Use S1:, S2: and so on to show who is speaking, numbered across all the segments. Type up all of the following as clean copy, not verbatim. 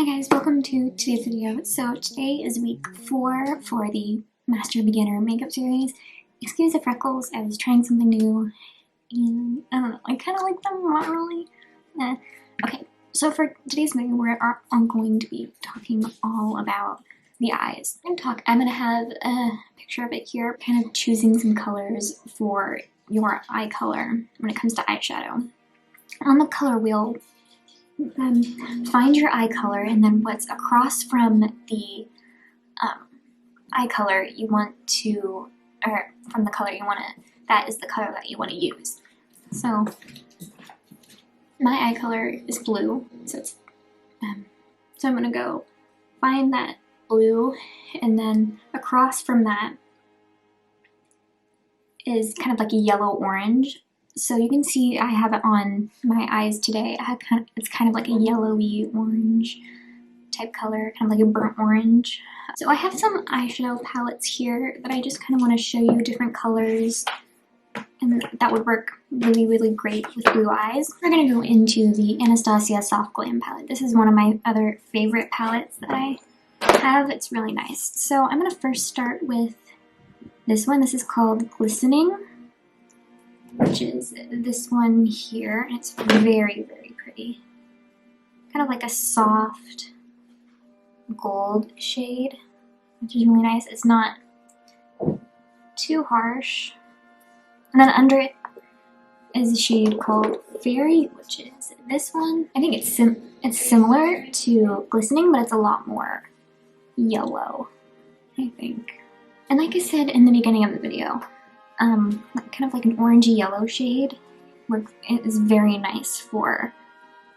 S1: guys, welcome to today's video. So today is week 4 for the Master Beginner Makeup Series. Excuse the freckles, I was trying something new and I don't know, I kind of like them, not really. Okay, so for today's video I'm going to be talking all about the eyes. I'm going to have a picture of it here, kind of choosing some colors for your eye color when it comes to eyeshadow. On the color wheel, find your eye color, and then what's across from the eye color you want to, or from the color you want to, that is the color that you want to use. So my eye color is blue, so it's so I'm gonna go find that blue, and then across from that is kind of like a yellow orange. So you can see I have it on my eyes today. It's kind of like a yellowy orange type color, kind of like a burnt orange. So I have some eyeshadow palettes here that I just kind of want to show you different colors, and that would work really great with blue eyes. We're going to go into the Anastasia Soft Glam palette. This is one of my other favorite palettes that I have. It's really nice. So I'm going to first start with this one. This is called Glistening, which is this one here, and it's very pretty. Kind of like a soft gold shade, which is really nice. It's not too harsh. And then under it is a shade called Fairy, which is this one. I think it's similar to Glistening, but it's a lot more yellow, I think. And like I said in the beginning of the video, kind of like an orangey yellow shade is very nice for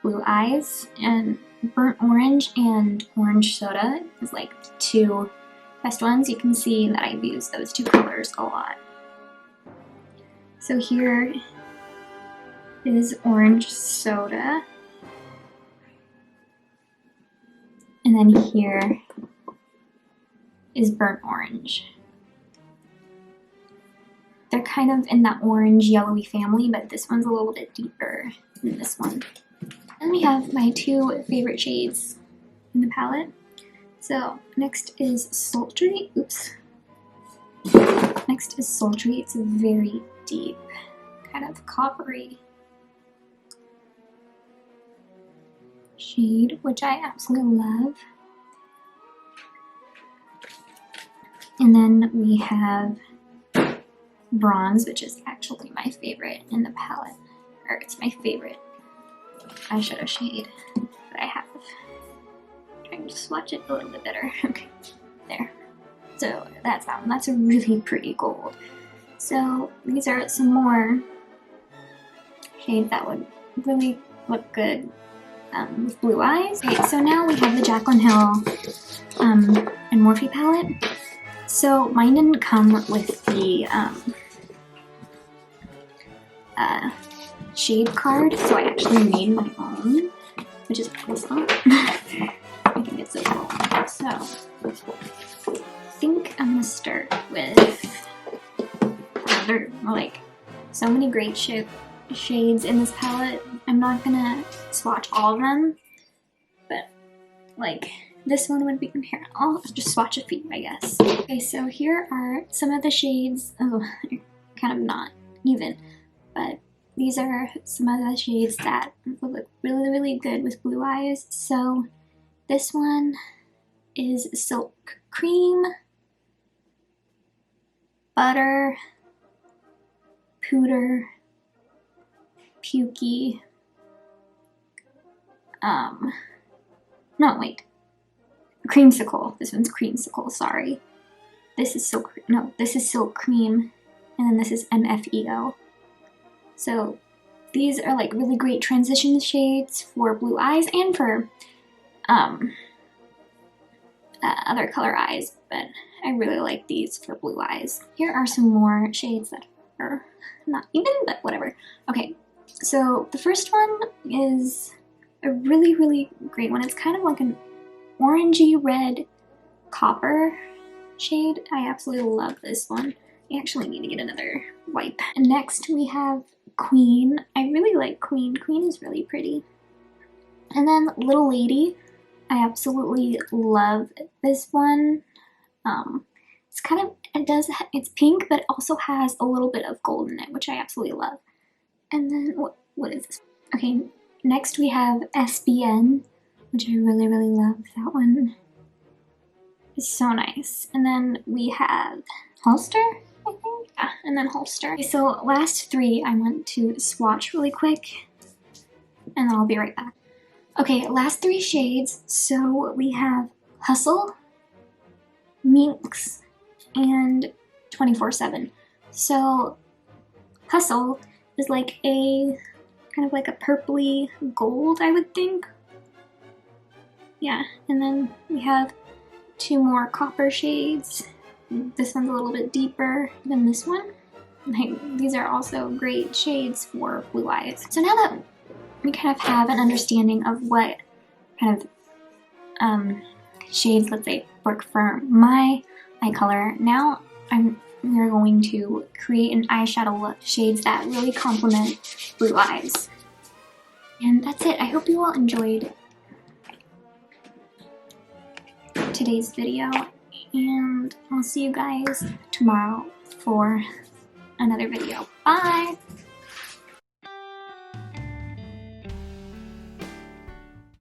S1: blue eyes, and burnt orange and orange soda is like the two best ones. You can see that I've used those two colors a lot. So here is orange soda, and then here is burnt orange. They're kind of in that orange yellowy family, but this one's a little bit deeper than this one. Then we have my two favorite shades in the palette. So next is Sultry. Next is Sultry. It's a very deep, kind of coppery shade, which I absolutely love. And then we have Bronze, which is actually my favorite in the palette, or it's my favorite eyeshadow shade that I have. I'm trying to swatch it a little bit better. Okay, there. So that's that one. That's a really pretty gold. So these are some more shades that would really look good with blue eyes. Okay, so now we have the Jaclyn Hill and Morphe palette. So mine didn't come with the shade card, so I actually made my own, which is awesome. I think it's so cool. So I think I'm gonna start with like so many great shades in this palette. I'm not gonna swatch all of them, but like this one would be here. I'll just swatch a few, I guess. Okay, so here are some of the shades. Oh, kind of not even, but these are some of the shades that would look really good with blue eyes. So this one is Silk Cream, Butter, Pooter, Pukey, no wait, Creamsicle. This one's Creamsicle, sorry. This is Silk Cream, and then this is MFEO. So these are like really great transition shades for blue eyes and for other color eyes, but I really like these for blue eyes. Here are some more shades that are not even, but whatever. Okay, so the first one is a really great one. It's kind of like an orangey red copper shade. I absolutely love this one. I actually need to get another wipe. And next we have Queen. I really like Queen. Queen is really pretty. And then Little Lady. I absolutely love this one. It's kind of, it's pink, but it also has a little bit of gold in it, which I absolutely love. And then, what is this? Okay, next we have SBN, which I really, really love. That one is so nice. And then we have Holster, I think? Yeah, and then Holster. Okay, so last three I want to swatch really quick, and then I'll be right back. Okay, last three shades. So we have Hustle, Minx, and 24/7. So Hustle is like a kind of like a purpley gold, I would think. Yeah, and then we have two more copper shades. This one's a little bit deeper than this one. Like, these are also great shades for blue eyes. So now that we kind of have an understanding of what kind of shades, let's say, work for my eye color, now we're going to create an eyeshadow look, shades that really complement blue eyes. And that's it. I hope you all enjoyed today's video, and I'll see you guys tomorrow for another video. Bye!